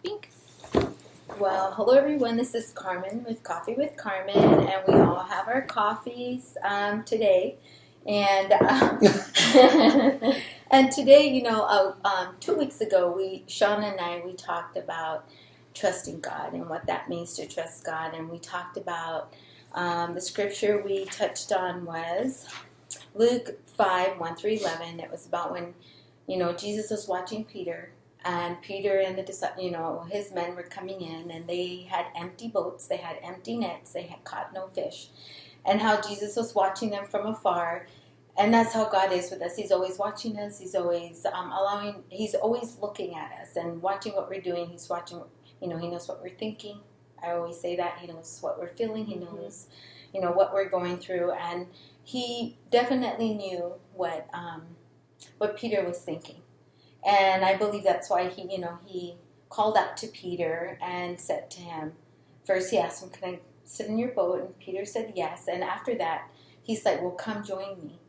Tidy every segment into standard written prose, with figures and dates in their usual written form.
Pink. Well, hello everyone. This is Carmen with Coffee with Carmen, and we all have our coffees today. And and today, 2 weeks ago, Shauna and I, we talked about trusting God and what that means to trust God, and we talked about the scripture we touched on was Luke 5:1 through 11. It was about when Jesus was watching Peter, and Peter and his men were coming in, and they had empty boats, they had empty nets, they had caught no fish, and how Jesus was watching them from afar. And that's how God is with us. He's always watching us. He's always He's always looking at us and watching what we're doing. He's watching. He knows what we're thinking. I always say that. He knows what we're feeling. He knows, what we're going through, and he definitely knew what Peter was thinking. And I believe that's why he called out to Peter and said to him, first he asked him, "Can I sit in your boat?" And Peter said yes. And after that, he's like, "Well, come join me.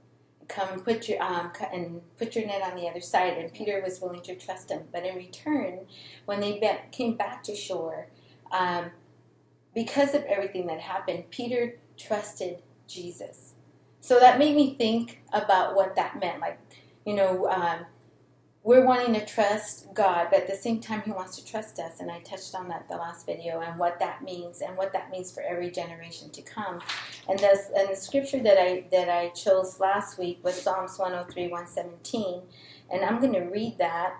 Come put your net on the other side." And Peter was willing to trust him. But in return, when they came back to shore, because of everything that happened, Peter trusted Jesus. So that made me think about what that meant. Like, we're wanting to trust God, but at the same time, He wants to trust us. And I touched on that the last video, and what that means for every generation to come. And the scripture that I chose last week was Psalms 103, 117. And I'm going to read that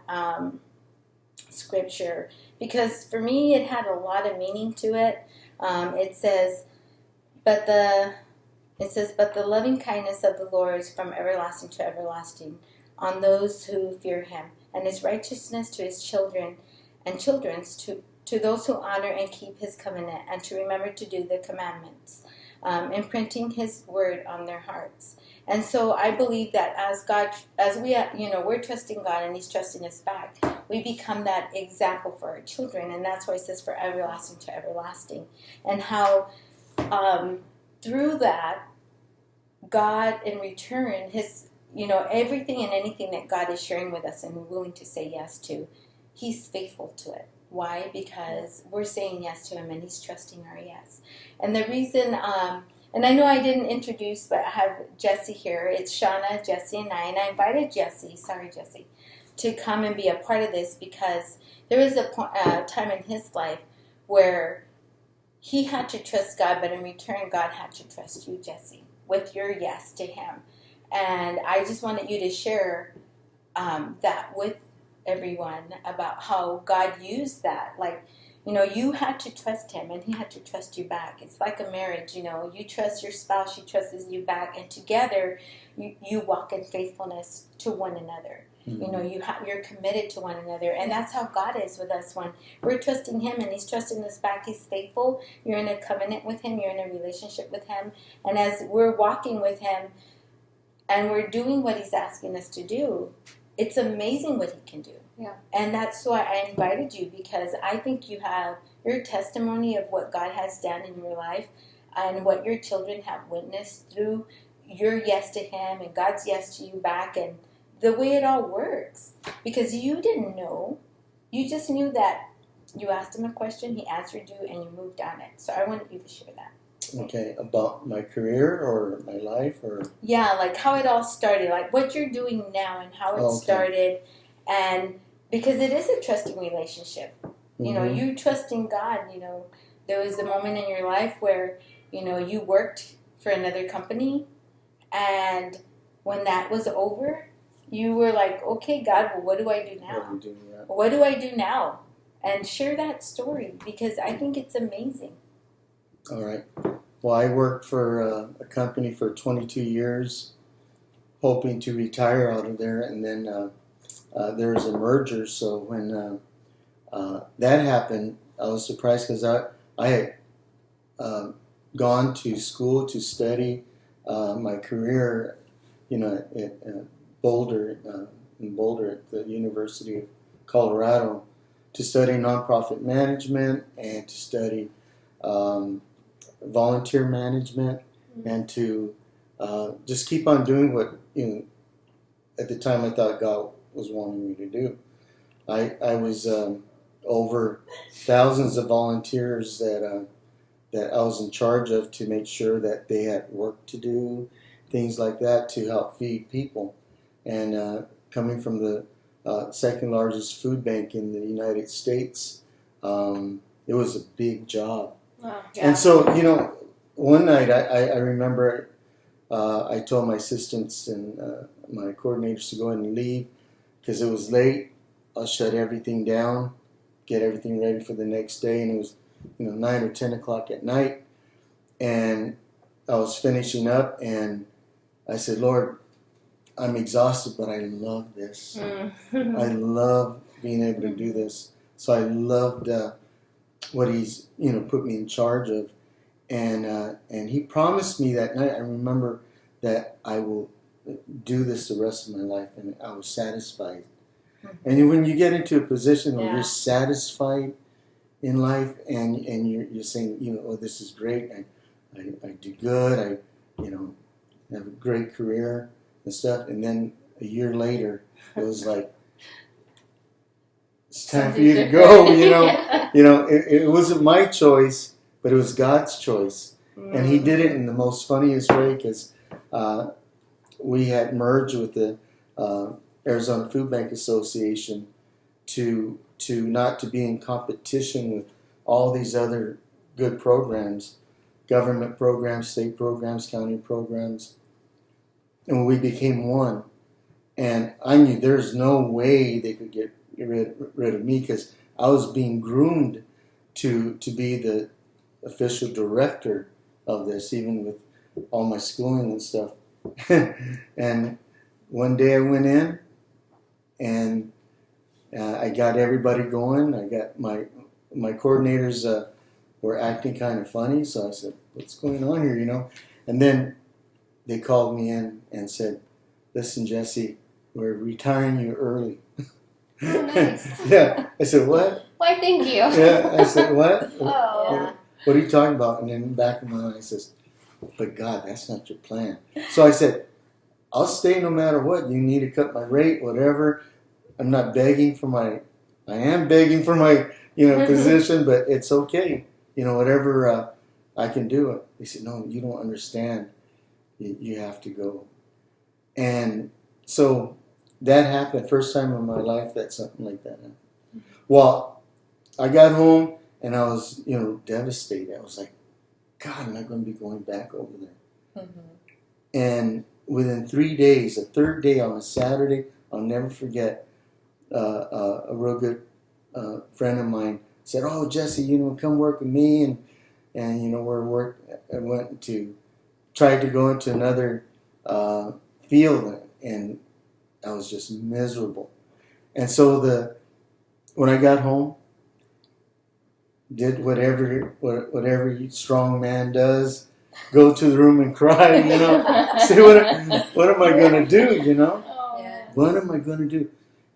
scripture because for me it had a lot of meaning to it. It says, but the loving kindness of the Lord is from everlasting to everlasting on those who fear Him, and His righteousness to His children and children's to those who honor and keep His covenant and to remember to do the commandments, imprinting His word on their hearts. And so I believe that as we're trusting God and He's trusting us back, we become that example for our children, and that's why it says for everlasting to everlasting, and how through that, God in return, everything and anything that God is sharing with us and we're willing to say yes to, He's faithful to it. Why? Because we're saying yes to Him and He's trusting our yes. And the reason, and I know I didn't introduce, but I have Jesse here. It's Shauna, Jesse, and I invited Jesse, to come and be a part of this because there was a time in his life where he had to trust God, but in return, God had to trust you, Jesse, with your yes to Him. And I just wanted you to share that with everyone about how God used that. Like, you had to trust Him and He had to trust you back. It's like a marriage, you trust your spouse, she trusts you back, and together you walk in faithfulness to one another. Mm-hmm. You're committed to one another, and that's how God is with us. When we're trusting Him and He's trusting us back, He's faithful. You're in a covenant with Him. You're in a relationship with Him, and as we're walking with Him and we're doing what He's asking us to do, it's amazing what He can do. Yeah. And that's why I invited you, because I think you have your testimony of what God has done in your life and what your children have witnessed through your yes to Him and God's yes to you back, and the way it all works. Because you didn't know. You just knew that you asked Him a question, He answered you, and you moved on it. So I wanted you to share that. Okay, about my career or my life or? Yeah, like how it all started, like what you're doing now and how it started. And because it is a trusting relationship. Mm-hmm. You trusting God, there was a moment in your life where, you worked for another company, and when that was over, you were like, okay, God, well, what do I do now? What do I do now? And share that story, because I think it's amazing. All right. Well, I worked for a company for 22 years, hoping to retire out of there, and then there was a merger. So when that happened, I was surprised because I had gone to school to study my career, at Boulder, in Boulder at the University of Colorado, to study nonprofit management and to study volunteer management, mm-hmm. and to just keep on doing what at the time I thought God was wanting me to do. I was over thousands of volunteers that I was in charge of to make sure that they had work to do, things like that to help feed people. And coming from the second largest food bank in the United States, it was a big job. Wow. And so, one night I remember I told my assistants and my coordinators to go ahead and leave because it was late. I'll shut everything down, get everything ready for the next day, and it was 9 or 10 o'clock at night, and I was finishing up, and I said, Lord, I'm exhausted, but I love this. I love being able to do this. So I loved what He's put me in charge of, and He promised me that night. I remember that I will do this the rest of my life, and I was satisfied. And when you get into a position where you're satisfied in life, and you're saying, oh, this is great. I do good. I have a great career and stuff. And then a year later, it was like, it's time for you to go. It wasn't my choice, but it was God's choice, and He did it in the most funniest way because we had merged with the Arizona Food Bank Association to not to be in competition with all these other good programs, government programs, state programs, county programs, and we became one. And I knew there's no way they could get rid of me because I was being groomed to be the official director of this, even with all my schooling and stuff. And one day I went in and I got everybody going. I got my coordinators were acting kind of funny, so I said, "What's going on here?" And then they called me in and said, "Listen, Jesse, we're retiring you early." Oh, nice. Yeah. I said, "What?" Why, thank you. Yeah. I said, "What?" Oh. Yeah. What are you talking about? And then back in my mind, I says, "But God, that's not your plan." So I said, "I'll stay no matter what. You need to cut my rate, whatever. I'm not begging for my. I am begging for my, position, but it's okay. Whatever I can do it." They said, "No, you don't understand. You have to go." And so that happened. First time in my life that something like that happened. Well, I got home and I was, devastated. I was like, God, am I going to be going back over there? And within 3 days, the third day on a Saturday, I'll never forget, a real good friend of mine said, "Oh, Jesse, come work with me." And I went to, tried to go into another field, and I was just miserable. And so when I got home, did whatever strong man does, go to the room and cry, say, what am I going to do, Oh, Yeah. What am I going to do?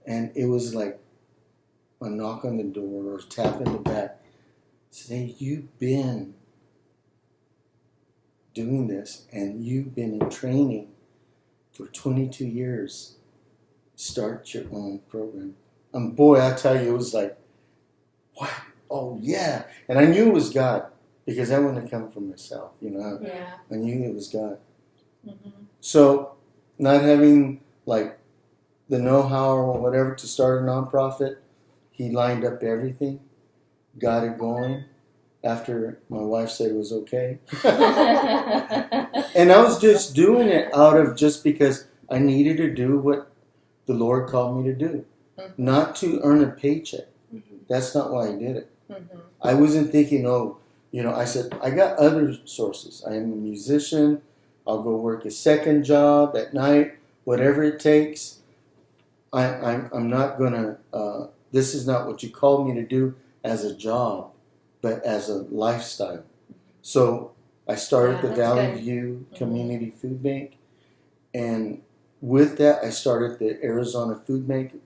And it was like a knock on the door or a tap in the back. Say, you've been doing this and you've been in training for 22 years. Start your own program. And boy, I tell you, it was like, what? Oh, yeah. And I knew it was God because I wouldn't have come from myself, Yeah. I knew it was God. Mm-hmm. So not having like the know-how or whatever to start a nonprofit, He lined up everything, got it going after my wife said it was okay. And I was just doing it out of just because I needed to do what the Lord called me to do, not to earn a paycheck. That's not why I did it. I wasn't thinking, I said, I got other sources. I am a musician. I'll go work a second job at night, whatever it takes. I'm not going to, this is not what you called me to do as a job, but as a lifestyle. So I started the that's Valley good. View Community Food Bank. And with that, I started the Arizona Food Bank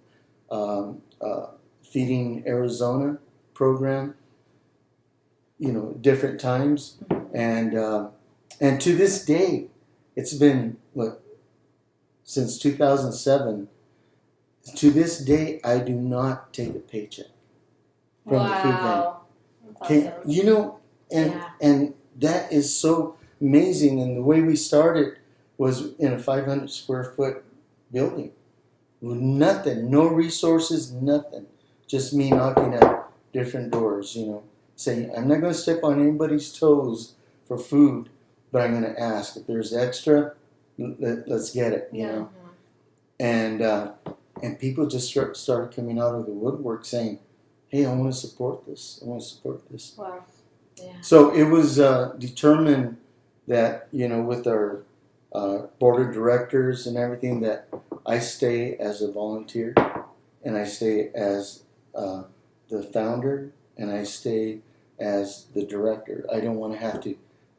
Feeding Arizona program, different times. And to this day, it's been, since 2007, to this day, I do not take a paycheck. from the food bank. Wow. That's Okay, awesome. you know, Yeah. and that is so amazing. And the way we started was in a 500 square foot building with nothing, no resources, nothing. Just me knocking at different doors, saying, I'm not going to step on anybody's toes for food, but I'm going to ask if there's extra. Let's get it, Yeah. know. And people just started coming out of the woodwork saying, hey, I want to support this. I want to support this. Wow. Yeah. So it was determined that, with our board of directors and everything, that I stay as a volunteer and I stay as the founder and I stay as the director. I don't want to have to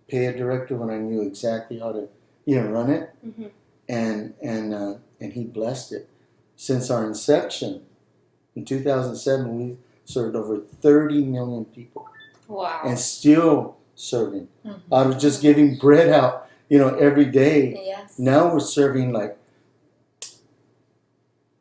pay a director when I knew exactly how to, run it. Mm-hmm. And he blessed it. Since our inception in 2007, we served over 30 million people. Wow. And still serving. Mm-hmm. Out of just giving bread out, every day. Yes. Now we're serving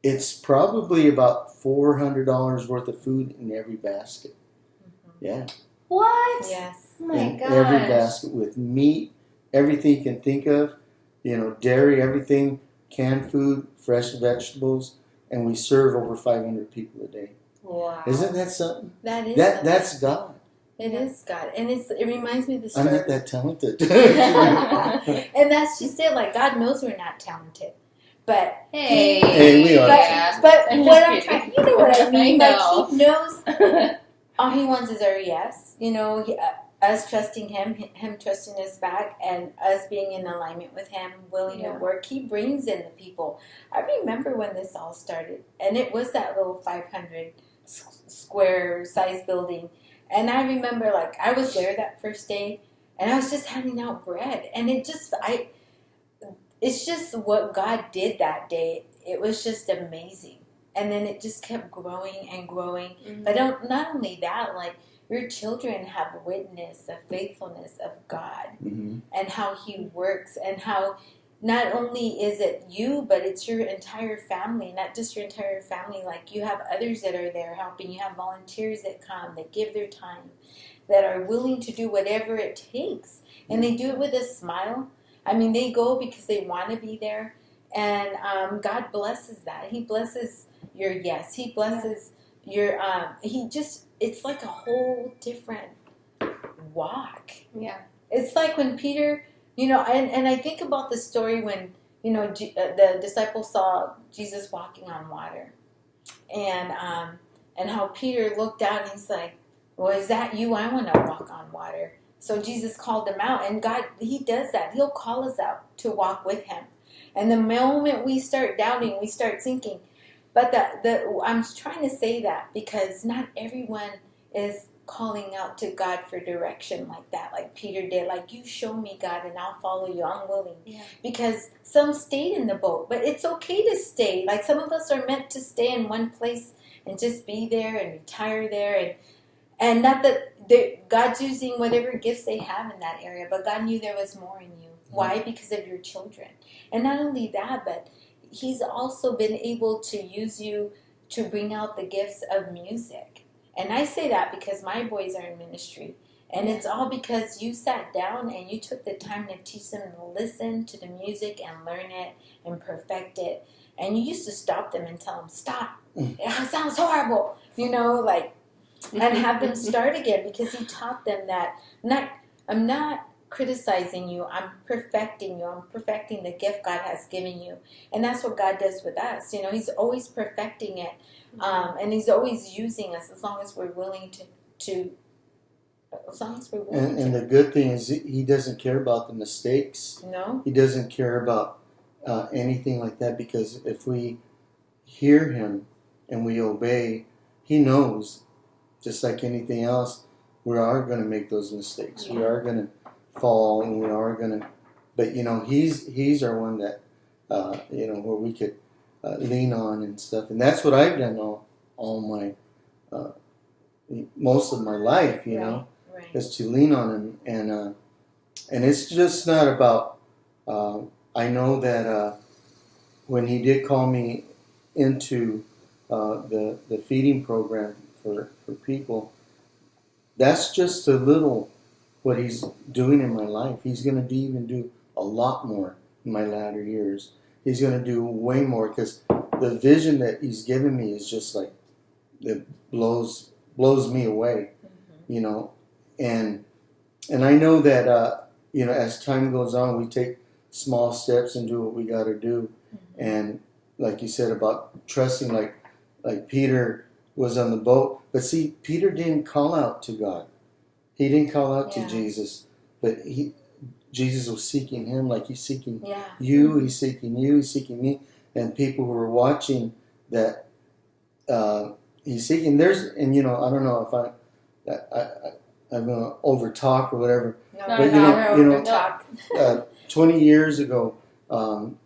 it's probably about $400 worth of food in every basket. Mm-hmm. Yeah. What? Yes. Oh my In gosh. every basket with meat, everything you can think of, dairy, everything, canned food, fresh vegetables, and we serve over 500 people a day. Wow. Isn't that something? That is. That's God. It is God, and it reminds me of the story. I'm not that talented. And that's just it. Like, God knows we're not talented, but Hey. Hey, we are. But I'm what just I'm kidding. trying, you know what I mean? I Like, know. He knows. All He wants is our yes. Us trusting Him trusting us back, and us being in alignment with Him, willing Yeah. to work. He brings in the people. I remember when this all started, and it was that little 500 square size building. And I remember, I was there that first day, and I was just handing out bread, and it's just what God did that day. It was just amazing, and then it just kept growing and growing. Mm-hmm. But not only that, your children have witnessed the faithfulness of God Mm-hmm. and how He works, and how not only is it you, but it's your entire family. Not just your entire family. You have others that are there helping. You have volunteers that come, that give their time, that are willing to do whatever it takes. And they do it with a smile. I mean, they go because they want to be there. And God blesses that. He blesses your yes. He blesses your, it's like a whole different walk. Yeah. It's like when Peter, and I think about the story when, the disciples saw Jesus walking on water. And how Peter looked out and he's like, well, is that you? I want to walk on water. So Jesus called them out, and God, He does that. He'll call us out to walk with Him. And the moment we start doubting, we start sinking. But I'm trying to say that because not everyone is calling out to God for direction like that, like Peter did. You show me, God, and I'll follow you. I'm willing. Yeah. Because some stayed in the boat, but it's okay to stay. Some of us are meant to stay in one place and just be there and retire there, and not that God's using whatever gifts they have in that area, but God knew there was more in you. Why? Because of your children. And not only that, but He's also been able to use you to bring out the gifts of music. And I say that because my boys are in ministry. And it's all because you sat down and you took the time to teach them to listen to the music and learn it and perfect it. And you used to stop them and tell them, stop. It sounds horrible. And have them start again, because He taught them that I'm not criticizing you, I'm perfecting you. I'm perfecting the gift God has given you. And that's what God does with us. He's always perfecting it. And He's always using us as long as we're willing to as long as we're willing And to. the good thing is He doesn't care about the mistakes. No? He doesn't care about anything like that, because if we hear Him and we obey, He knows, just like anything else, we are going to make those mistakes. We are going to fall, and we are going to, but He's our one that where we could lean on and stuff. And that's what I've done all my most of my life, Right. is to lean on Him. And it's just not about, I know that when He did call me into the feeding program for people. That's just a little what he's doing in my life. He's going to even do a lot more in my latter years. He's going to do way more because the vision that he's given me is just like it blows me away, you know. And I know that you know, as time goes on, we take small steps and do what we got to do. And like you said about trusting, like Peter was on the boat, but see, Peter didn't call out to God. He didn't call out to Jesus, but Jesus was seeking him like he's seeking you. He's seeking you. He's seeking me, and people who are watching that he's seeking. And you know, I don't know if I'm gonna over talk or whatever. No, But you know, 20 years ago,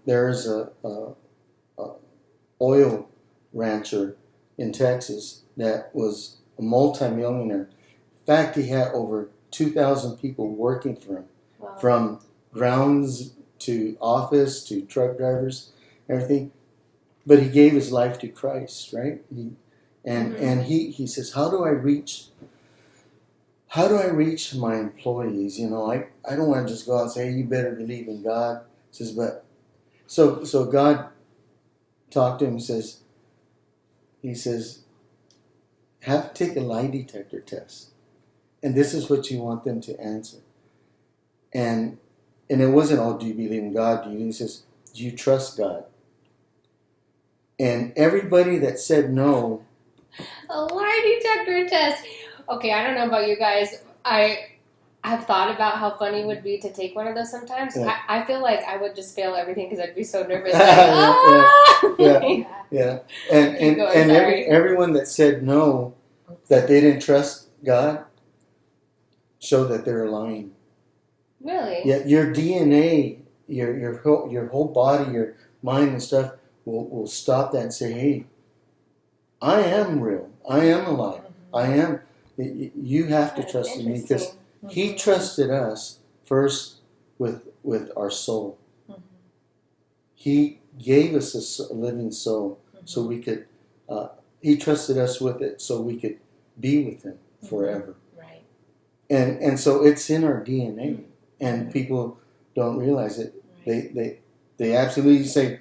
there's a oil rancher in Texas that was a multimillionaire. In fact, he had over 2,000 people working for him, from grounds to office to truck drivers, everything. But he gave his life to Christ, right? And he says, how do I reach my employees? You know, I don't want to just go out and say, hey, you better believe in God. He says, but so God talked to him. He says, take a lie detector test, and this is what you want them to answer. And it wasn't all, do you believe in God? He says, do you trust God? And everybody that said no. A lie detector test. Okay, I don't know about you guys. I've thought about how funny it would be to take one of those sometimes. Yeah. I feel like I would just fail everything because I'd be so nervous. Yeah. And everyone that said no, that they didn't trust God, showed that they're lying. Really? Yeah, your DNA, your whole body, your mind and stuff will stop that and say, hey, I am real. I am alive. I am. You have to trust in me, because he trusted us first with our soul. He gave us a living soul so we could, he trusted us with it so we could be with him forever. Right. And so it's in our DNA, and people don't realize it. Right. They absolutely say,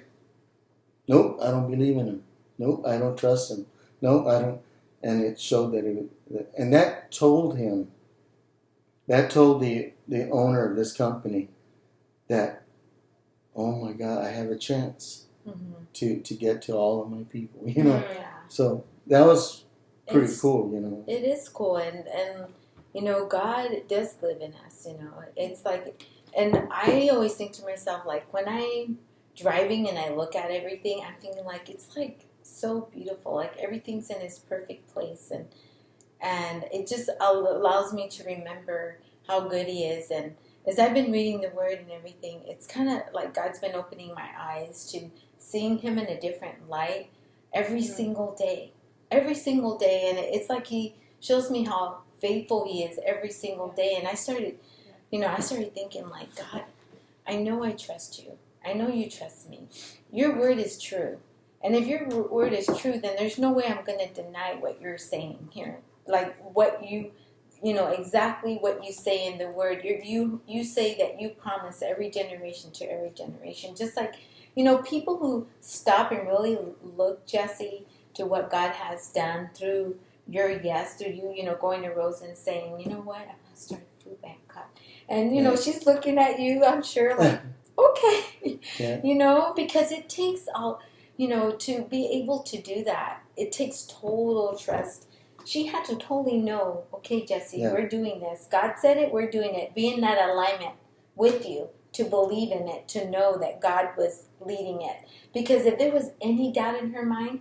nope, I don't believe in him. Nope, I don't trust him. Nope, I don't. And it showed and that told the owner of this company that, oh my God, I have a chance to get to all of my people, you know. Yeah. So that was pretty cool, you know. It is cool, and you know, God does live in us, you know. It's like, and I always think to myself, like, when I'm driving and I look at everything, I'm thinking, like, it's like so beautiful, like everything's in its perfect place, and it just allows me to remember how good he is. And as I've been reading the word and everything, it's kind of like God's been opening my eyes to seeing him in a different light every single day. And it's like he shows me how faithful he is every single day. And I started thinking, like, God, I know I trust you. I know you trust me. Your word is true. And if your word is true, then there's no way I'm going to deny what you're saying here. Like what you know, exactly what you say in the word. You say that you promise every generation to every generation. Just like, you know, people who stop and really look, Jesse, to what God has done through your yes, through you know, going to Rose and saying, you know what, I'm going to start a food bank, God. And, you know, she's looking at you, I'm sure, like, okay. Yeah. You know, because it takes all, you know, to be able to do that, it takes total trust. She had to totally know, okay, Jesse, we're doing this. God said it, we're doing it. Be in that alignment with you, to believe in it, to know that God was leading it. Because if there was any doubt in her mind,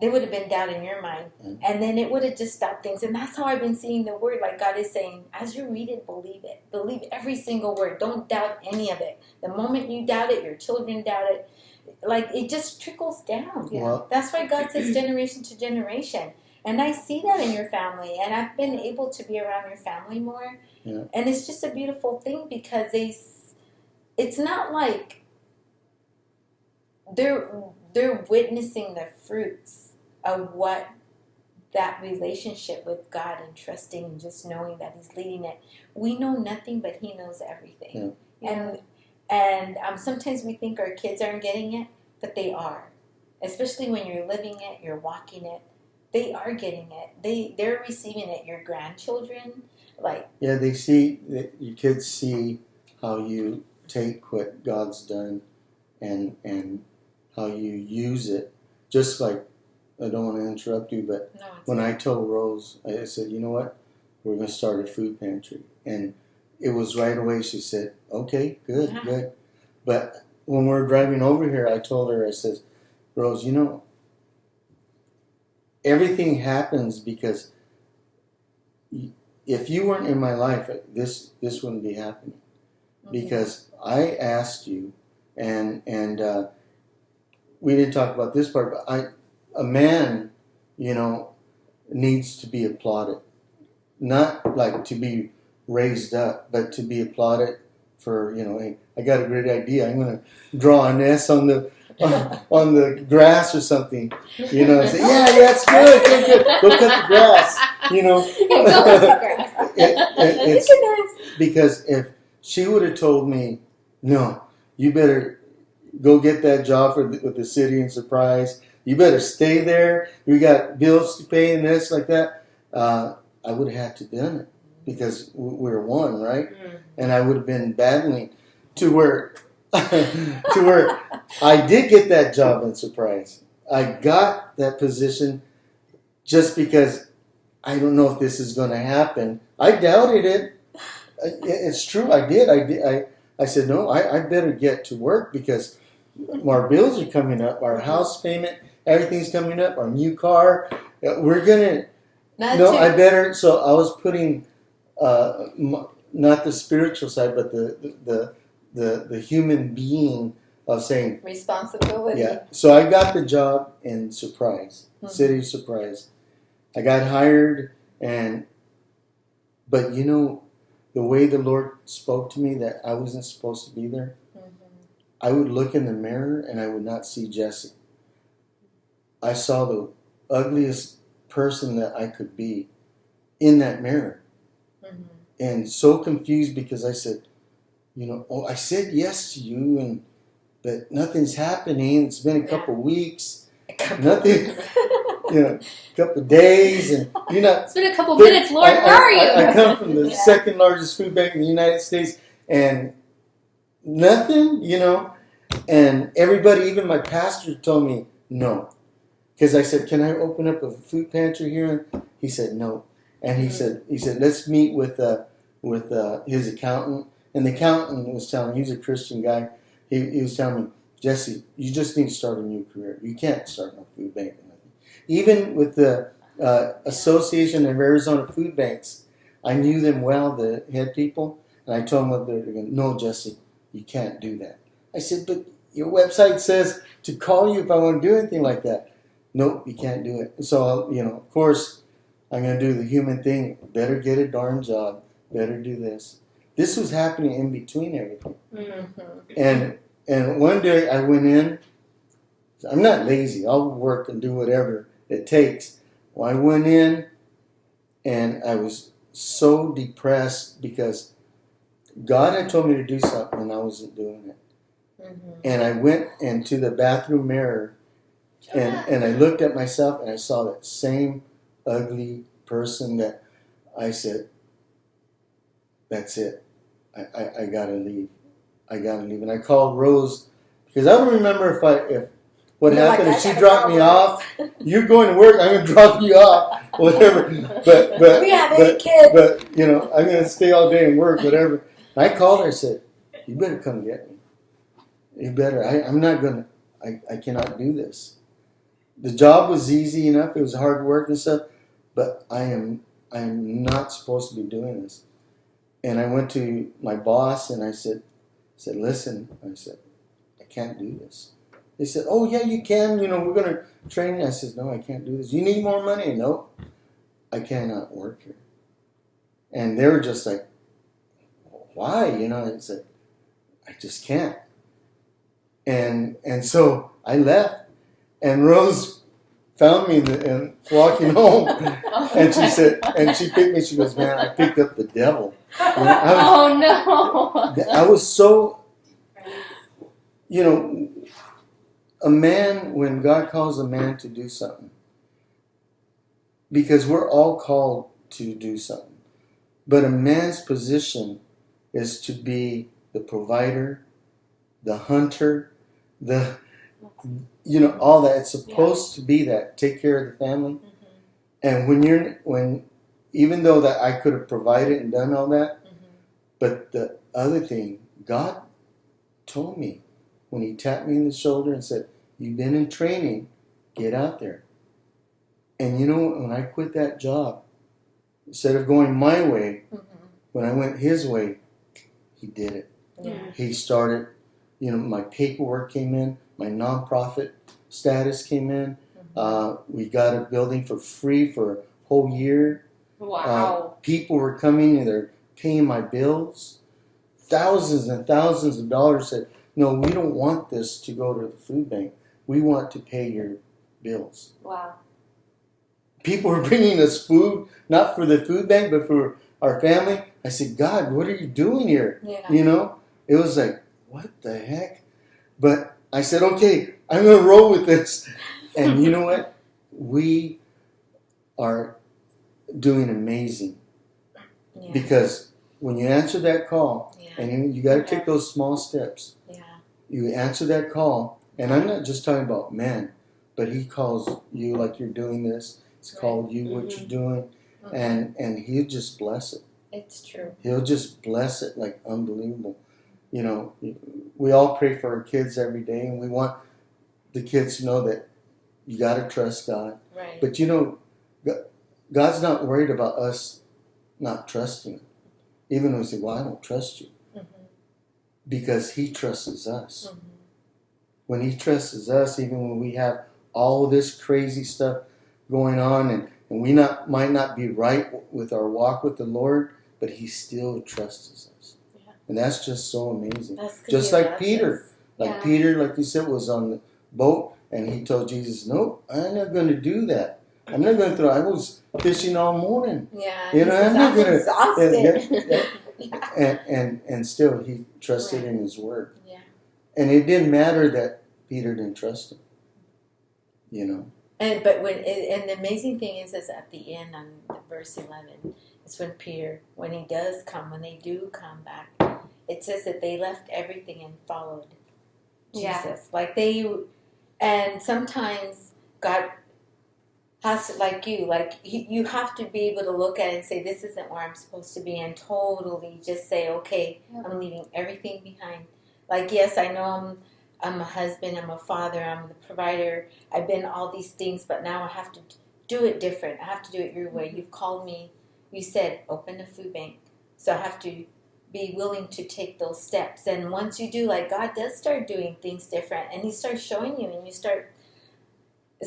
there would have been doubt in your mind. And then it would have just stopped things. And that's how I've been seeing the word. Like God is saying, as you read it, believe it. Believe every single word. Don't doubt any of it. The moment you doubt it, your children doubt it. Like it just trickles down. Yeah. That's why God says generation to generation. And I see that in your family. And I've been able to be around your family more. Yeah. And it's just a beautiful thing, because it's not like they're witnessing the fruits of what that relationship with God and trusting and just knowing that He's leading it. We know nothing, but He knows everything. Yeah. And sometimes we think our kids aren't getting it, but they are. Especially when you're living it, you're walking it. They are getting it. They're receiving it. Your grandchildren, like Yeah, they see that your kids see how you take what God's done and how you use it. Just like, I don't want to interrupt you, but no, it's when I told Rose, I said, you know what, we're going to start a food pantry, and it was right away. She said, okay, good, Yeah. good. But when we were driving over here, I told her, I said, Rose, you know, everything happens because if you weren't in my life, this wouldn't be happening. Because I asked you, and we didn't talk about this part, but a man, you know, needs to be applauded, not like to be raised up, but to be applauded for, you know, hey, I got a great idea. I'm going to draw an S on the on the grass or something, you know, and say, yeah, that's good, good, good. Go cut the grass, you know. Go cut the grass. It's because if she would have told me, no, you better go get that job with the city and Surprise. You better stay there. You got bills to pay and this like that. I would have had to done it because we're one, right? And I would have been battling to where I did get that job in Surprise. I got that position just because I don't know if this is going to happen. I doubted it. It's true. I did. I said, no, I better get to work because our bills are coming up. Our house payment, everything's coming up. Our new car. We're going to. No, I better. So I was putting not the spiritual side, but the human being of saying responsibility. Yeah. So I got the job in Surprise, City Surprise. I got hired, but you know, the way the Lord spoke to me that I wasn't supposed to be there, I would look in the mirror and I would not see Jesse. I saw the ugliest person that I could be in that mirror. And so confused because I said, you know, oh, I said yes to you, but nothing's happening. It's been a couple weeks. Nothing. You know, a couple of days, and you know, it's been a couple minutes, Lord. Where are you? I come from the second largest food bank in the United States, and nothing, you know. And everybody, even my pastor, told me no, because I said, "Can I open up a food pantry here?" He said no, and he said, "Let's meet with his accountant." And the accountant was telling me, he's a Christian guy. He was telling me, Jesse, you just need to start a new career. You can't start no food bank. Even with the Association of Arizona Food Banks, I knew them well, the head people, and I told them what they're doing. No, Jesse, you can't do that. I said, but your website says to call you if I want to do anything like that. Nope, you can't do it. So, you know, of course, I'm going to do the human thing. Better get a darn job. Better do this. This was happening in between everything. And one day I went in. I'm not lazy. I'll work and do whatever it takes. Well, I went in and I was so depressed because God had told me to do something and I wasn't doing it. And I went into the bathroom mirror and I looked at myself and I saw that same ugly person that I said, that's it. I gotta leave. I gotta leave. And I called Rose because I don't remember if what happened if she dropped me off. You're going to work. I'm going to drop you off. Whatever. But we have 8 kids. But you know, I'm going to stay all day and work. Whatever. And I called her. I said, "You better come get me. You better. I'm not going to. I cannot do this. The job was easy enough. It was hard work and stuff. But I'm not supposed to be doing this." And I went to my boss and I said, "Listen," I said, "I can't do this." They said, "Oh yeah, you can. You know, we're going to train you." I said, "No, I can't do this. You need more money?" "No, I cannot work here." And they were just like, "Why?" You know, I said, "I just can't." And so I left, and Rose found me and walking home, and she said, and she picked me. She goes, "Man, I picked up the devil." You know, Oh no. I was so, you know, a man, when God calls a man to do something, because we're all called to do something, but a man's position is to be the provider, the hunter, the, all that. It's supposed to be that. Take care of the family. Mm-hmm. And even though that I could have provided and done all that, Mm-hmm. but the other thing, God told me when He tapped me in the shoulder and said, "You've been in training, get out there." And when I quit that job, instead of going my way, Mm-hmm. when I went His way, He did it. Yeah. He started, my paperwork came in, my nonprofit status came in. We got a building for free for a whole year. Wow. People were coming and they're paying my bills. Thousands and thousands of dollars. Said, "No, we don't want this to go to the food bank. We want to pay your bills." Wow. People were bringing us food, not for the food bank, but for our family. I said, "God, what are you doing here?" Yeah. It was like, what the heck? But I said, "Okay, I'm going to roll with this." And you know what? We are doing amazing. Yeah. Because when you answer that call, Yeah. and you got to take those small steps. Yeah. You answer that call, and I'm not just talking about man, but He calls you like you're doing this. He's called you what you're doing, Mm-hmm. and He'll just bless it. It's true. He'll just bless it like unbelievable. We all pray for our kids every day, and we want the kids to know that you got to trust God. Right. But God's not worried about us not trusting Him. Even when we say, "Well, I don't trust you," Mm-hmm. because He trusts us. Mm-hmm. When He trusts us, even when we have all this crazy stuff going on, and we might not be right with our walk with the Lord, but He still trusts us. Yeah. And that's just so amazing. That's 'cause Just He like loves Peter. us. Like Peter, like you said, was on the boat, and he told Jesus, "No, I'm not going to do that. I'm not going to throw. I was fishing all morning." Yeah. You know, I'm not I'm gonna- exhausted. And still, he trusted in His word. Yeah. And it didn't matter that Peter didn't trust Him. And the amazing thing is at the end on verse 11, it's when Peter, when they do come back, it says that they left everything and followed Jesus. Yeah. And sometimes God has to, you have to be able to look at it and say, "This isn't where I'm supposed to be," and totally just say, "Okay, I'm leaving everything behind." Like, yes, I know I'm a husband, I'm a father, I'm the provider, I've been all these things, but now I have to do it different. I have to do it your way. You've called me, you said, open a food bank. So I have to be willing to take those steps. And once you do, God does start doing things different, and He starts showing you, and it's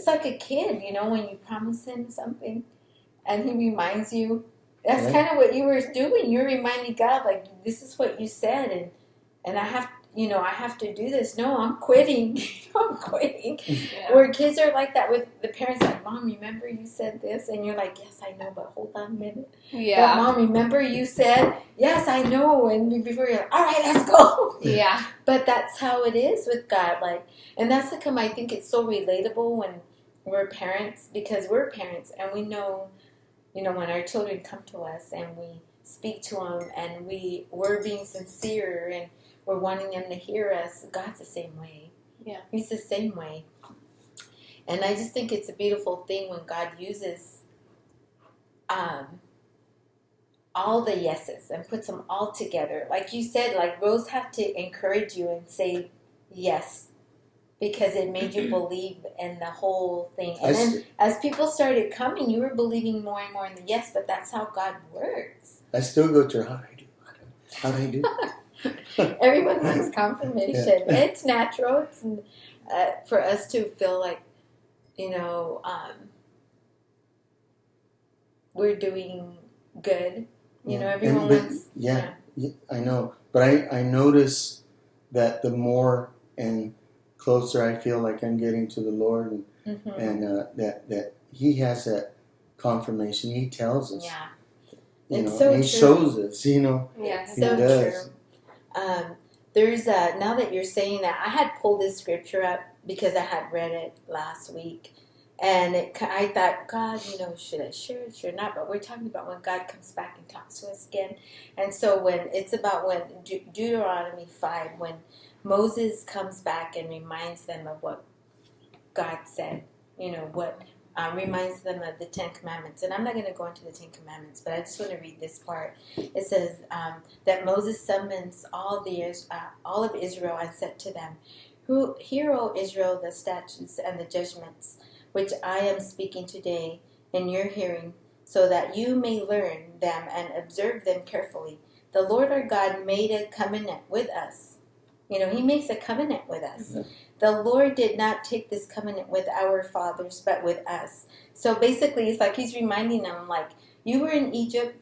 like a kid, when you promise him something, and he reminds you. That's kind of what you were doing. You're reminding God, this is what you said, and I have to do this. No, I'm quitting. I'm quitting. Yeah. Where kids are like that with the parents, like, "Mom, remember you said this?" And you're like, "Yes, I know, but hold on a minute." Yeah. But, "Mom, remember you said?" "Yes, I know." And before you're like, "All right, let's go." Yeah. But that's how it is with God. And that's how come I think it's so relatable when we're parents, because we're parents and we know, when our children come to us and we speak to them and we're being sincere and we're wanting them to hear us. God's the same way. Yeah. He's the same way. And I just think it's a beautiful thing when God uses all the yeses and puts them all together. Like you said, Rose had to encourage you and say yes, because it made you believe in the whole thing. And then as people started coming, you were believing more and more in the yes, but that's how God works. I still go to her, how do I do? Everyone wants confirmation. Yeah. It's natural. It's for us to feel like, we're doing good. Everyone wants. Yeah, I know. But I notice that the more, and closer I feel like I'm getting to the Lord, and that He has that confirmation. He tells us, Yeah. you It's know, so and He true. shows us, you know. Yeah. It's He so does. true. There's now that you're saying that, I had pulled this scripture up because I had read it last week, and I thought, God, should I share it, should I not? But we're talking about when God comes back and talks to us again, and so when it's about when Deuteronomy 5, when Moses comes back and reminds them of what God said, what reminds them of the Ten Commandments. And I'm not going to go into the Ten Commandments, but I just want to read this part. It says that Moses summons all of Israel and said to them, Hear, O Israel, the statutes and the judgments which I am speaking today in your hearing, so that you may learn them and observe them carefully. The Lord our God made a covenant with us. He makes a covenant with us. Yeah. The Lord did not take this covenant with our fathers, but with us. So basically, it's like He's reminding them, like, you were in Egypt,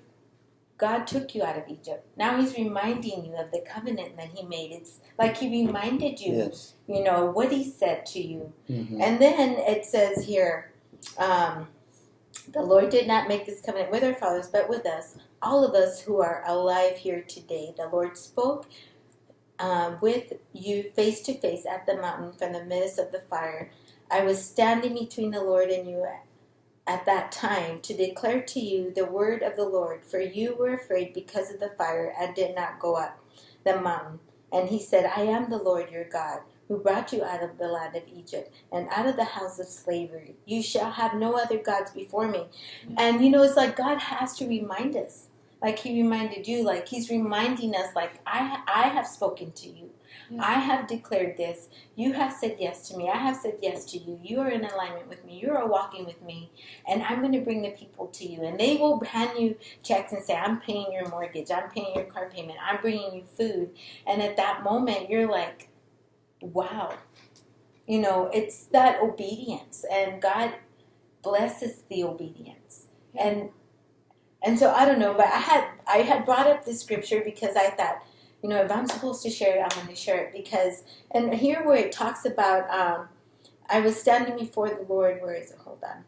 God took you out of Egypt. Now He's reminding you of the covenant that He made. It's like He reminded you, Yes. what He said to you. Mm-hmm. And then it says here, the Lord did not make this covenant with our fathers, but with us, all of us who are alive here today. The Lord spoke with you face to face at the mountain from the midst of the fire. I was standing between the Lord and you at that time to declare to you the word of the Lord, for you were afraid because of the fire and did not go up the mountain. And He said, I am the Lord your God, who brought you out of the land of Egypt and out of the house of slavery. You shall have no other gods before me. And it's like God has to remind us. Like He reminded you, like He's reminding us, like, I have spoken to you. Yeah. I have declared this. You have said yes to me. I have said yes to you. You are in alignment with me. You are walking with me. And I'm going to bring the people to you. And they will hand you checks and say, I'm paying your mortgage. I'm paying your car payment. I'm bringing you food. And at that moment, you're like, wow. It's that obedience. And God blesses the obedience. Yeah. And so I don't know, but I had brought up this scripture because I thought, if I'm supposed to share it, I'm going to share it because, and here where it talks about, I was standing before the Lord. Where is it? Hold on.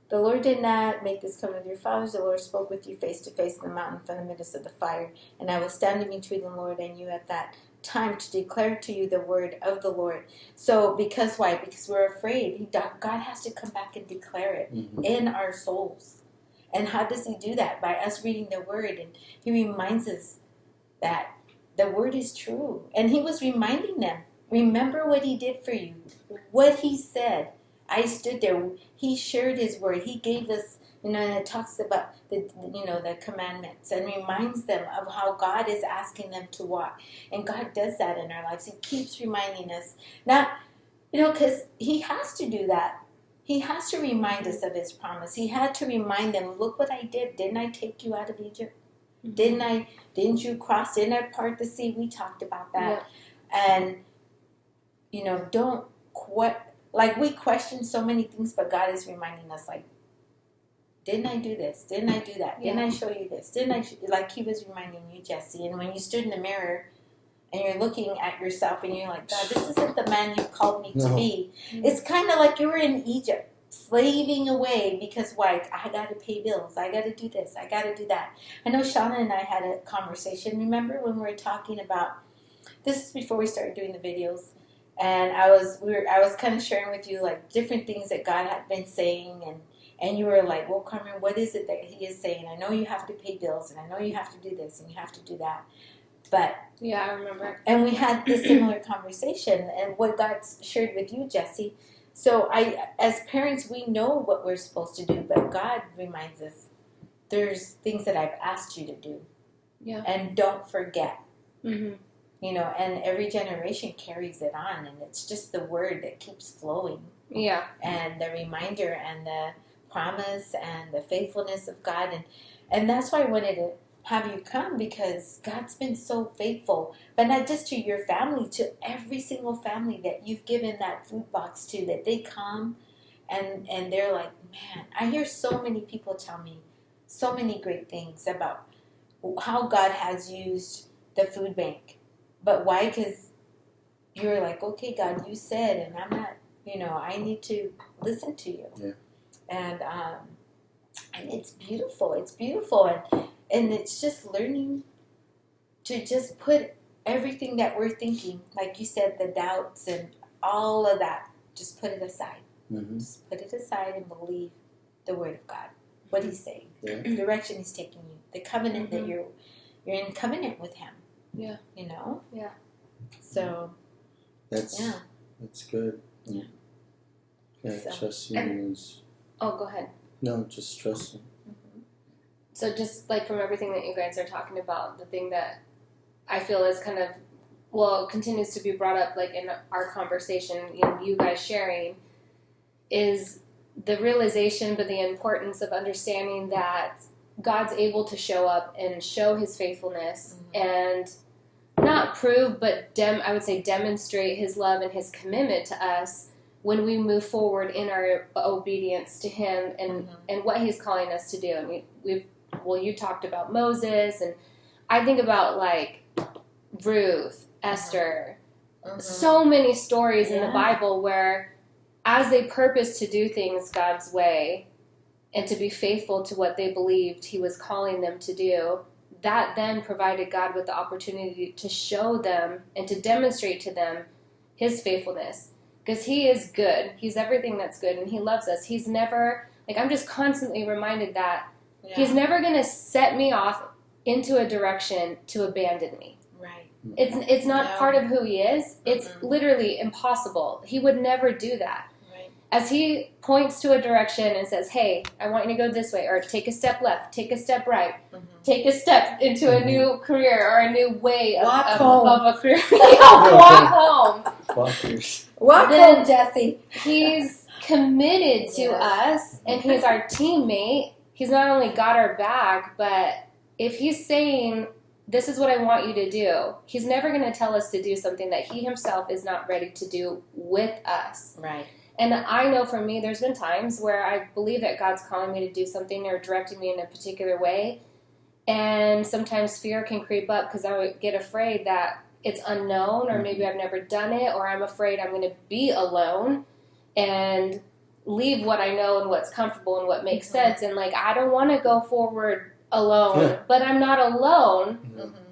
The Lord did not make this covenant with your fathers. The Lord spoke with you face to face in the mountain from the midst of the fire. And I was standing between the Lord and you at that time to declare to you the word of the Lord. So because why? Because we're afraid. God has to come back and declare it in our souls. And how does He do that? By us reading the Word. And He reminds us that the Word is true. And He was reminding them, remember what He did for you. What He said. I stood there. He shared His Word. He gave us, and it talks about the commandments and reminds them of how God is asking them to walk. And God does that in our lives. He keeps reminding us. Not, because He has to do that. He has to remind us of His promise. He had to remind them, look what I did. Didn't I take you out of Egypt? Mm-hmm. Didn't you cross? Didn't I part the sea? We talked about that. Yeah. And, we question so many things, but God is reminding us, like, didn't I do this? Didn't I do that? Didn't I show you this? Like He was reminding you, Jesse. And when you stood in the mirror and you're looking at yourself and you're like, God, this isn't the man you've called me to be. It's kind of like you were in Egypt, slaving away because, why? I got to pay bills. I got to do this. I got to do that. I know Shauna and I had a conversation. Remember when we were talking about, this is before we started doing the videos, and I was kind of sharing with you, like, different things that God had been saying, and you were like, well, Carmen, what is it that He is saying? I know you have to pay bills, and I know you have to do this, and you have to do that. But Yeah, I remember. And we had this similar conversation, and what God shared with you, Jesse. So as parents, we know what we're supposed to do, but God reminds us, there's things that I've asked you to do. Yeah. And don't forget. Mm-hmm. And every generation carries it on, and it's just the word that keeps flowing. Yeah. And the reminder and the promise and the faithfulness of God. And that's why I wanted to have you come, because God's been so faithful, but not just to your family, to every single family that you've given that food box to, that they come and they're like, man, I hear so many people tell me so many great things about how God has used the food bank. But why? Because you're like, okay, God, you said, and I'm not, I need to listen to you. Yeah. And it's beautiful. It's beautiful, and it's just learning to just put everything that we're thinking, like you said, the doubts and all of that, just put it aside. Mm-hmm. Just put it aside and believe the word of God, what He's saying, Yeah. the direction He's taking you, the covenant that you're in covenant with Him. Yeah. Yeah. So That's good. Yeah. Yeah, So- trusting is Oh, go ahead. no, just trusting. So just like from everything that you guys are talking about, the thing that I feel is kind of, continues to be brought up like in our conversation, you guys sharing, is the realization but the importance of understanding that God's able to show up and show His faithfulness and not prove but I would say demonstrate His love and His commitment to us when we move forward in our obedience to Him and what He's calling us to do. I mean, you talked about Moses, and I think about like Ruth, Esther, so many stories in the Bible where as they purposed to do things God's way and to be faithful to what they believed He was calling them to do, that then provided God with the opportunity to show them and to demonstrate to them His faithfulness. Because He is good. He's everything that's good, and He loves us. He's never, I'm just constantly reminded that He's never going to set me off into a direction to abandon me. Right. It's not part of who He is. It's literally impossible. He would never do that. Right. As He points to a direction and says, hey, I want you to go this way, or take a step left, take a step right, take a step into a new career or a new way of a career. Walk home. Walk home, Jesse. He's committed to us, and He's our teammate. He's not only got our back, but if He's saying, this is what I want you to do, He's never going to tell us to do something that He Himself is not ready to do with us. Right. And I know for me, there's been times where I believe that God's calling me to do something or directing me in a particular way. And sometimes fear can creep up because I would get afraid that it's unknown, or maybe I've never done it, or I'm afraid I'm going to be alone and leave what I know and what's comfortable and what makes sense. And I don't want to go forward alone, but I'm not alone.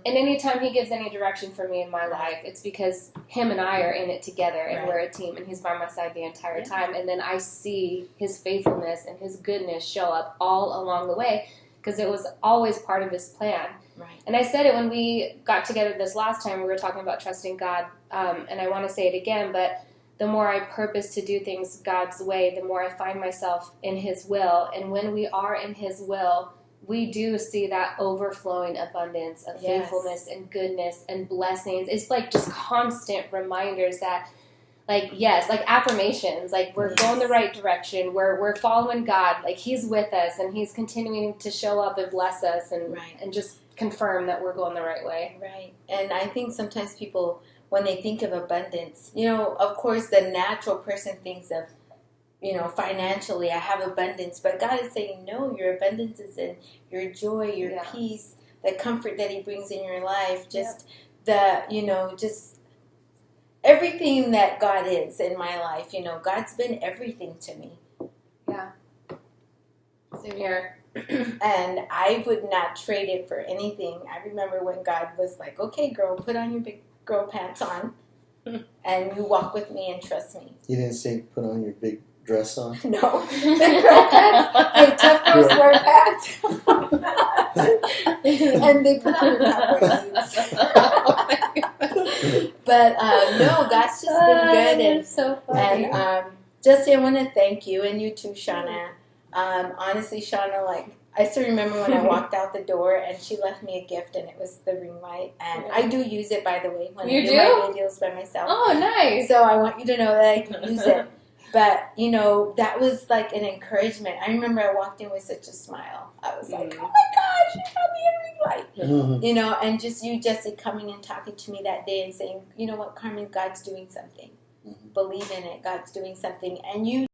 And anytime He gives any direction for me in my life, it's because Him and I are in it together, and we're a team, and He's by my side the entire time. And then I see His faithfulness and His goodness show up all along the way, because it was always part of His plan. Right. And I said it when we got together this last time, we were talking about trusting God, and I want to say it again, but the more I purpose to do things God's way, the more I find myself in His will. And when we are in His will, we do see that overflowing abundance of faithfulness and goodness and blessings. It's just constant reminders that, affirmations, we're going the right direction, we're following God, He's with us, and He's continuing to show up and bless us and just confirm that we're going the right way. Right. And I think sometimes people, when they think of abundance, of course the natural person thinks of, financially, I have abundance. But God is saying, no, your abundance is in your joy, your peace, the comfort that He brings in your life, just just everything that God is in my life. God's been everything to me. Yeah. Same here. And I would not trade it for anything. I remember when God was like, okay, girl, put on your big girl pants on, and you walk with me and trust me. He didn't say put on your big dress on. No, big girl pants. Hey, tough girls wear pants. And they put on their cowboy boots. But no, God's just been good. And so funny. And Jesse, I want to thank you, and you too, Shauna. Honestly, Shauna, I still remember when I walked out the door and she left me a gift, and it was the ring light. And I do use it, by the way, when I do my videos by myself. Oh, nice. So I want you to know that I can use it. But, that was an encouragement. I remember I walked in with such a smile. I was like, oh my gosh, you got me a ring light. And just you, Jesse, coming and talking to me that day and saying, you know what, Carmen, God's doing something. Believe in it. God's doing something. And you